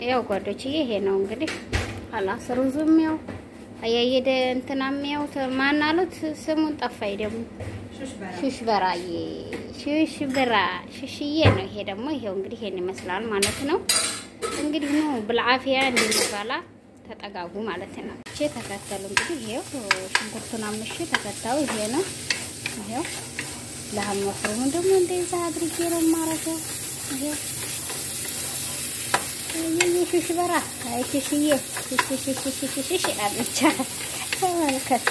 ያው ጓዶችዬ ይሄ ነው እንግዲህ خلاص ሩዙም ያው አያየደ እንትናም ያው ማን አሉት ስሙን ጠፋይ ደግሞ ሽሽበራ ሽሽዬ ነው ይሄ ደግሞ ይሄው እንግዲህ ይሄን ይመስላል ማለት ነው እንግዲህ ነው بالعافيه እንደሚባላ ተጠጋጉ ማለት ነው እቺ ተከተሉ እንግዲህ ይሄው ሽንኩርቱን አምሽ ተከታው ይሄ ነው ይሄው ለሐም ወፍሩም ደግሞ እንደዛ አድርጌ ነው ማረገው ይሄው ሽሽበራ አይሽሽዬ ሽሽሽሽሽሽ አለቻ ተመልከቱ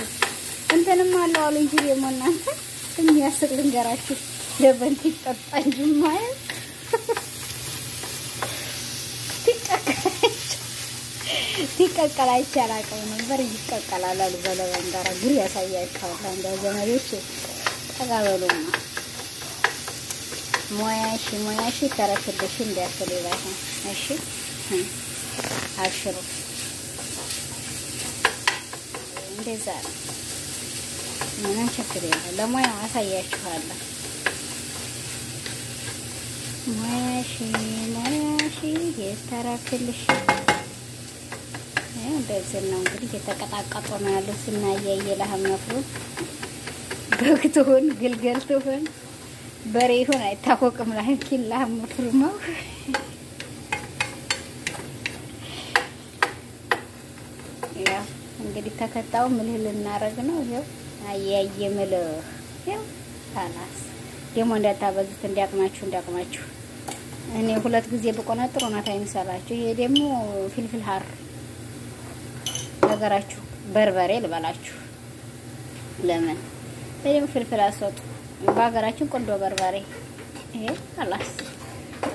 እንተንም አለው አሉ እንጂ የሞናንተ የሚያስቅ ልንገራችሁ ለበንቲ ተጣጣኝ ማለት ትቀቀላ ይቻላል ነበር ይቀቀላል አሉ በለበንዳራ ጉሪ ያሳያችኋል እንደው ዘመዶች ተጋበሉማ ሞያሺ ተረክልሽ እንዲያስል ይባል እሺ አሽሩ እንደዛ ምን ችግር የለም ለሞያ አሳያችኋለሁ ሞያሺ የተረክልሽ እንደዚህ ነው እንግዲህ የተቀጣቀጠ ነው ያለው ስናያየ ለሐም መፍሩ በግቶን ግልገልቶን በሬሁን አይታወቅም ላኪን ለሐም መፍሩ ነው ያ እንግዲህ ተከታው ምልህ ልናረግ ነው ይሄው አያየ ምልህ ያው ታላስ ደሞ እንዳታበዙት እንዲያቅማችሁ እኔ ሁለት ጊዜ በቆነጥሮ ነው ታይምሰላችሁ ይሄ ደግሞ ፍልፍል ሐር ነገራችሁ በርበሬ ልበላችሁ ለምን ለምን ፍልፍል አሰጡ በአገራችን ቆንጆ በርበሬ ይሄ አላስ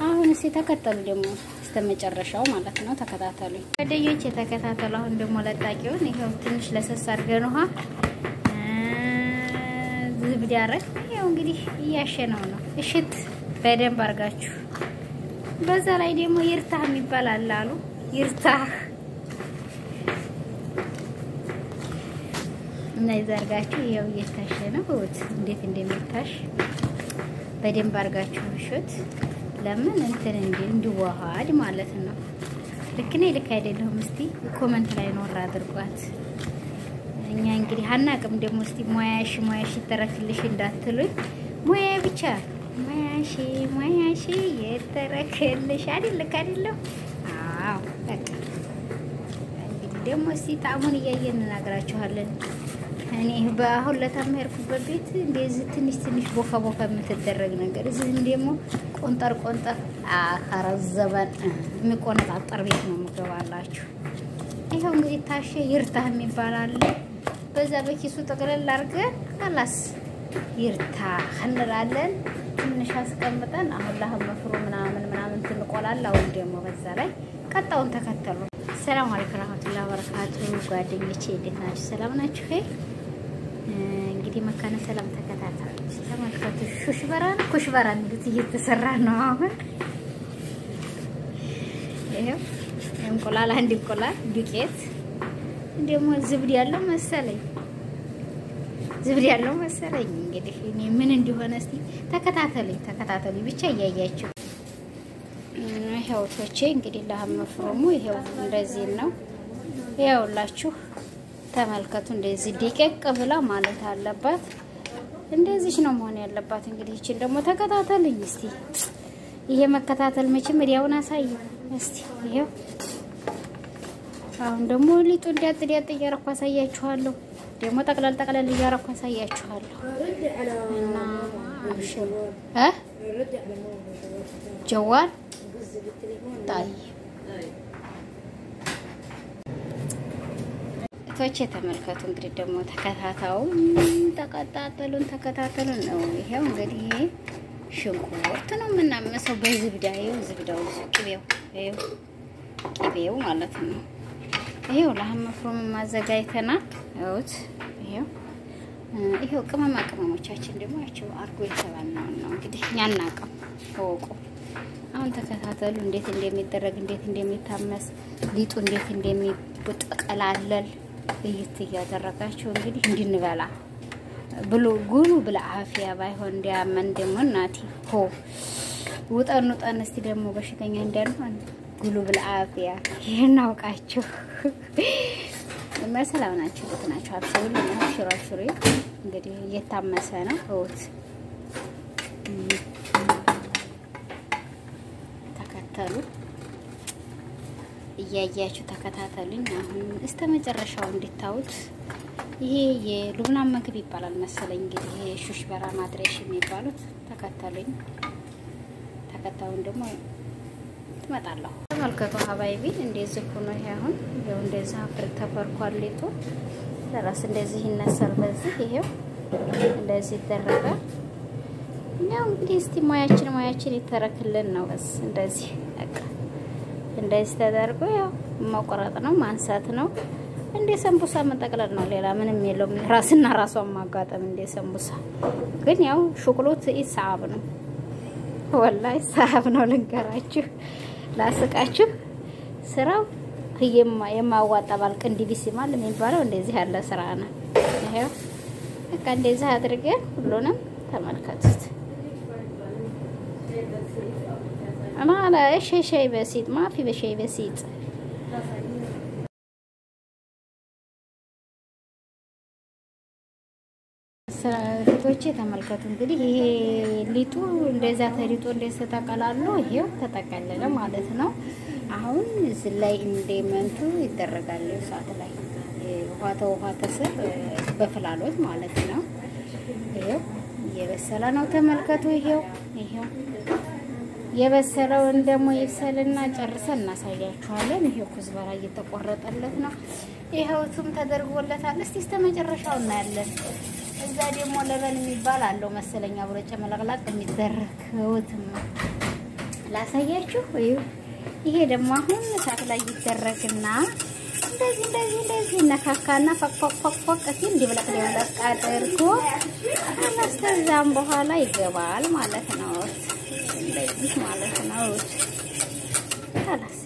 አሁን እሺ ተከተሉ ደግሞ እስከመጨረሻው ማለት ነው ተከታተሉ ወደዮች የተከታተሉ አሁን ደግሞ ለጣቂውን ይሄው ትንሽ ለሰስ አድርገን ውሃ ዝብድ ያረግ ይሄው እንግዲህ እያሸነው ነው እሽት በደንብ አርጋችሁ በዛ ላይ ደግሞ ይርታህ የሚባል አሉ ይርታህ እና ይዘርጋችሁ ይሄው እየታሸ ነው እንዴት እንደሚታሽ በደንብ አርጋችሁ እሽት ለምን እንትን እንዲዋሃድ ማለት ነው ልክ ነኝ ልክ አይደለም እስቲ ኮሜንት ላይ ኖር አድርጓት እኛ እንግዲህ አናቅም ደግሞ እስቲ ሞያሺ ተረክልሽ እንዳትሉኝ ሞያ ብቻ ሞያሺ የተረክልሽ አይደለም አዎ በቃ እንግዲህ ደግሞ እስቲ ጣሙን እያየን እናግራችኋለን እኔ በአሁን ለታመርኩበት ቤት እንደዚህ ትንሽ ቦካ የምትደረግ ነገር እዚህ ደግሞ ቆንጠር አኸረዘበን የሚቆነጣጠር ቤት ነው የምገባላችሁ ይሄው እንግዲህ ታሸ ይርታህ የሚባል አለ በዛ በኪሱ ተቀለል አድርገን خلاص ይርታህ እንላለን ትንሽ አስቀምጠን አሁን ለሐም መፍሩ ምናምን ትንቆላላው ደግሞ በዛ ላይ ቀጣውን ተከተሉ ሰላም አለይኩም ወራህመቱላሂ ወበረካቱ ጓደኞቼ እንዴት ናችሁ ሰላም ናችሁ እንግዲህ መካነ ሰላም ተከታታዩ ተመልከቱ ኩሽበራ እንዴት እየተሰራ ነው አሁን ይሄው እንቁላል አንድ እንቁላል ዱቄት ደግሞ ዝብድ ያለው መሰለኝ እንግዲህ እኔ ምን እንደሆነ እስቲ ተከታተሉኝ ብቻ እያያችሁ ይሄው ቶቼ እንግዲህ ለሐም መፍሩሙ ይሄው እንደዚህ ነው ይሄውላችሁ ተመልከቱ እንደዚህ ዲቀቅ ብላ ማለት አለባት እንደዚህ ነው መሆን ያለባት እንግዲህ እቺን ደግሞ ተከታተሉኝ እስቲ ይሄ መከታተል መቼም ወዲያውና ሳይ እስቲ ይሄው አሁን ደግሞ ሊጡ እንዲያጥዲያጥ እያረኩ አሳያችኋለሁ ደግሞ ጠቅላል እያረኩ አሳያችኋለሁ እና አብሽሩ ጀዋል طيب ቶቼ ተመልከቱ እንግዲህ ደግሞ ተከታተሉን ነው ይሄው እንግዲህ ሽንኩርት ነው ምናመሰው በዝብዳው ቅቤው ማለት ነው ይሄው ለሐም መፍሩም ማዘጋጅተና እውት ይሄው ቅመሞቻችን ደግሞ ያቸው አርጎ የተባልነው ነው እንግዲህ ያናቀም ወቁ አሁን ተከታተሉ እንዴት እንደሚደረግ እንዴት እንደሚታመስ ሊጡ እንዴት እንደሚጠቀላለል እያደረጋችሁ እንግዲህ እንድንበላ ብሎ ጉሉ بالعافيه ባይሆን እንዲያመን ደግሞ እናቲ ሆ ውጣን እስቲ ደግሞ በሽተኛ እንዳልሆን ጉሉ بالعافያ ይናውቃችሁ መሰላም ናችሁ ልትናችሁ አብሰው ለማሽራሽሪ እንግዲህ እየታመሰ ነው ወት ተከታተሉ እያያችሁ ተከታተሉኝ አሁን እስከመጨረሻው እንድታዩት ይሄ የሉብናን ምግብ ይባላል መሰለኝ እንግዲህ ይሄ ሹሽበራ ማድረሽ የሚባሉት ተከታተሉኝ ተከታውን ደግሞ ትመጣለሁ ተመልከቱ ሀባይቢ እንደዚህ ሆኖ ያሁን ይሄው እንደዛ አፍር ተፈርኳል ሊጡ ለራስ እንደዚህ ይነሳል በዚህ ይሄው እንደዚህ ተደረገ ነው እንግዲህ እስቲ ሙያችን ይተረክልን ነው በስ እንደዚህ በቃ እንደዚህ ተደርጎ ያው መቆረጥ ነው ማንሳት ነው እንደ ሰምቡሳ መጠቅለል ነው ሌላ ምንም የለውም ራስና ራሷን ማጋጠም እንደ ሰምቡሳ ግን ያው ሹቅሎት ይሳብ ነው ወላሂ ሳብ ነው ልንገራችሁ ላስቃችሁ ስራው የማዋጣ ባልቅ እንዲቢሲማል የሚባለው እንደዚህ ያለ ስራ ነው ይሄው በቃ እንደዚህ አድርገን ሁሉንም ተመልከቱት انا على شيء بسيط ما في بشيء بسيط ሰራቶች ተመልከቱ እንግዲህ ይሄ ሊጡ እንደዛ ተሪጦ እንደተጠቀላሉ ይሄው ተጠቀለለ ማለት ነው አሁን እዚህ ላይ እንደመንቱ ይደረጋል ሰዓት ላይ ውሃ ተሰር በፍላሎት ማለት ነው ይሄው የበሰለ ነው ተመልከቱ ይሄው የበሰለውን ደግሞ ይብሰልና ጨርሰን እናሳያችኋለን ይሄው ኩዝበራ እየተቆረጠለት ነው ይሄውቱም ተደርጎለታል እስቲ እስከመጨረሻው እናያለን እዛ ደግሞ ለበን የሚባል አለው መሰለኛ ብሮጨ መለቅላቅ የሚደረግውትም ላሳያችሁ ይሄ ደግሞ አሁን ሰዓት ላይ ይደረግና እንደዚህ ነካካና ፈቅ ሲል እንዲብለቅ አድርጎ አስተዛም በኋላ ይገባል ማለት ነው እንደዚህ ማለት ነው ታላሴ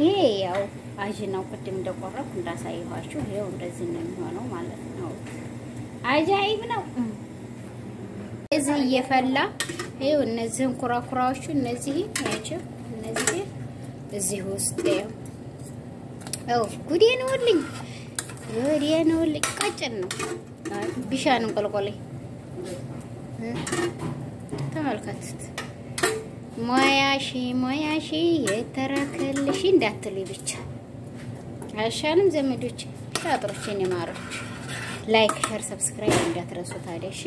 ይሄ ያው አጅናው ቅድም እንደቆረኩ እንዳሳይኋችሁ ይሄው እንደዚህ ነው የሚሆነው ማለት ነው አጃይብ ነው እዚህ እየፈላ ይሄው እነዚህን ኩራኩራዎቹ እነዚህ ያቸው እነዚህ እዚህ ውስጥ ያው ጉዴ ነውልኝ ቀጭን ነው ቢሻን እንቆልቆሌ ተመልከቱት ሙያሺ የተረከልሽ እንዳትልይ ብቻ አይሻልም ዘመዶች ሻጥሮችን ይማሮች ላይክ ሼር ሰብስክራይብ እንዳትረሱ ታዲያሽ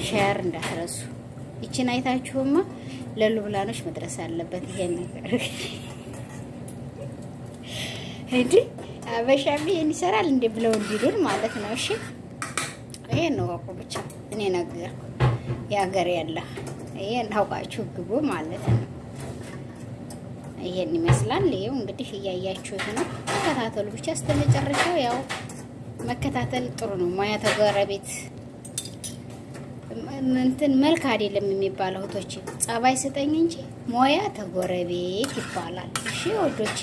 ሼር እንዳትረሱ እቺን አይታችሁማ ለሉብላኖች መድረስ አለበት ይሄን ነገር እንዴ አበሻቢ እንሰራል እንደ ብለው እንዲሉን ማለት ነው እሺ ይሄ ነው እኮ ብቻ እኔ ነገር ያገር ያለ ይሄን ታውቃችሁ ግቡ ማለት ነው ይሄን ይመስላል ይሄው እንግዲህ እያያችሁት ነው ተከታተሉ ብቻ እስከመጨረሻው ያው መከታተል ጥሩ ነው ሙያ ተጎረቤት እንትን መልክ አይደለም የሚባለው ሆቶች ጻባይ ስጠኝ እንጂ ሙያ ተጎረቤት ይባላል እሺ ወዶች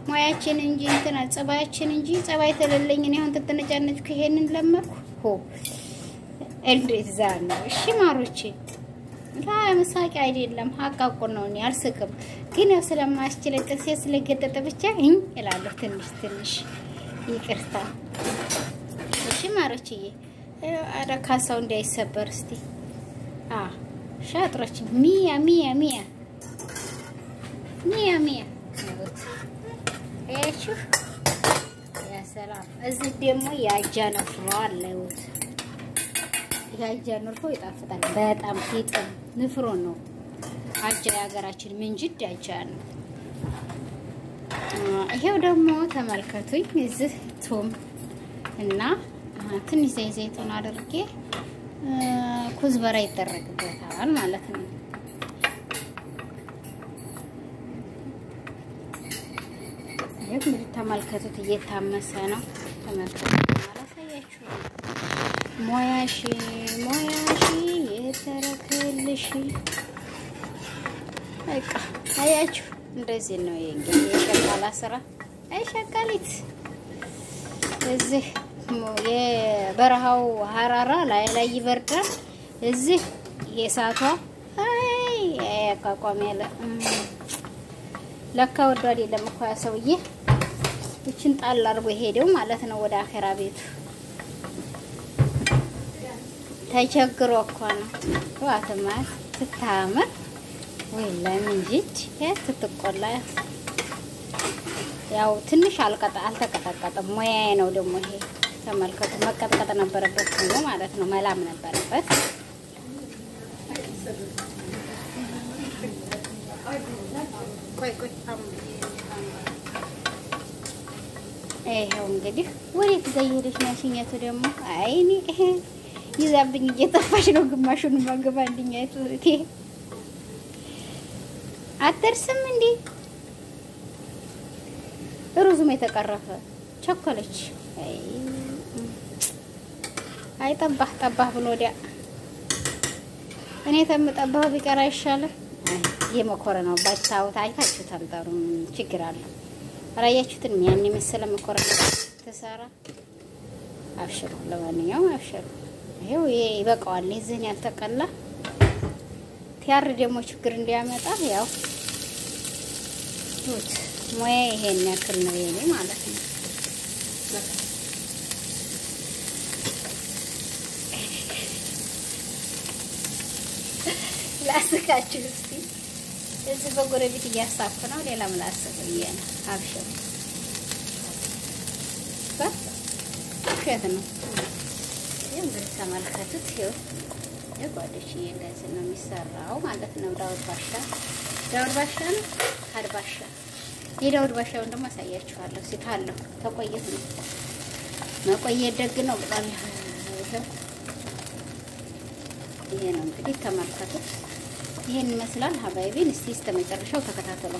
ሙያችን እንጂ እንትና ጻባያችን እንጂ ጻባይ ተለለኝ እኔ አሁን ተተነጫነጭኩ ይሄንን ለመርኩ ሆ እንዴዛ ነው እሺ ማሮቼ ለምሳቂ አይደለም ሐቃቁ ነው እኔ አልስቅም ግን ስለማስችል ጥርሴ ስለገጠጠ ብቻ እላለሁ ትንሽ ይቅርታ እሺ ማሮቼ አረካሳው እንዳይሰበር እስቲ ሻጥሮች ሚያ እሺ ያ ሰላም እዚህ ደግሞ ያጃነ ፍሯል ለውት ያጃነ ፍሮ ይጣፍጣል በጣም ፊጥም ንፍሮ ነው አጃ ያገራችን ምንጅድ ያጃ ነው ይሄው ደግሞ ተመልከቱኝ እዚህ ቶም እና ትንሽ ዘይቱን አድርጌ ኩዝበራ ይደረግበታል ማለት ነው ይሄን ተመልከቱት እየታመሰ ነው ተመልከቱ አላሳያችሁ ሙያሺ የተረከልሽ በቃ አያችሁ እንደዚህ ነው የእንግዲህ የሸቃላ ስራ አይሸቃሊት እዚህ የበረሃው ሐራራ ላይ ይበርዳል እዚህ የሳቷ አይ አቋቋም ያለ ለካ ወዶ አይደለም እኮ ያ ሰውዬ እቺን ጣል አድርጎ ሄደው ማለት ነው ወደ አኺራ ቤቱ ተቸግሮ እኮ ነው ዋተማ ትታመር ወይ ለምንጂት የትትቆላ ያው ትንሽ አልተቀጠቀጠም ሙያዬ ነው ደግሞ ይሄ ተመልከቱ መቀጥቀጥ ነበረበት ነው ማለት ነው መላም ነበረበት ቆይ ይሄው እንግዲህ ወዴት ዘይሄደች ማሽኛቱ ደግሞ አይኔ ይዛብኝ እየጠፋሽ ነው ግማሹን ማገባ አንደኛቱ እቴ አትደርስም እንዴ ሩዙም የተቀረፈ ቸኮለች አይ ጠባህ ብሎ ወዲያ እኔ ተምጠባው ቢቀር አይሻልም የመኮረናው ባታውት አይታችሁታል ዳሩም ችግር አለ አራያችሁትን ያን መሰለ መኮረና ተሰራ አብሽሩ ለማንኛውም አብሽሩ ይሄው ይበቃዋል ይዘን ያልተቀላ ቲያር ደግሞ ችግር እንዲያመጣ ያው ቱት ሞያ ይሄን ያክል ነው የኔ ማለት ነው ላስካችሁ እስቲ እዚህ በጎረቤት እያሳኩ ነው ሌላ ምላስብ ይያና አብሽሩ ነው እንግዲህ ተመልከቱት ይኸው የጓደችዬ እንደዚህ ነው የሚሰራው ማለት ነው ዳውድ ባሻ ነው አድባሻ የዳውድ ባሻውን ደግሞ አሳያችኋለሁ ሲታለው ተቆየት ነው መቆየት ደግ ነው ብሏል ይሄ ነው እንግዲህ ተመልከቱት ይሄን ይመስላል ሀባይቢን እስቲ እስከ መጨረሻው ተከታተሉ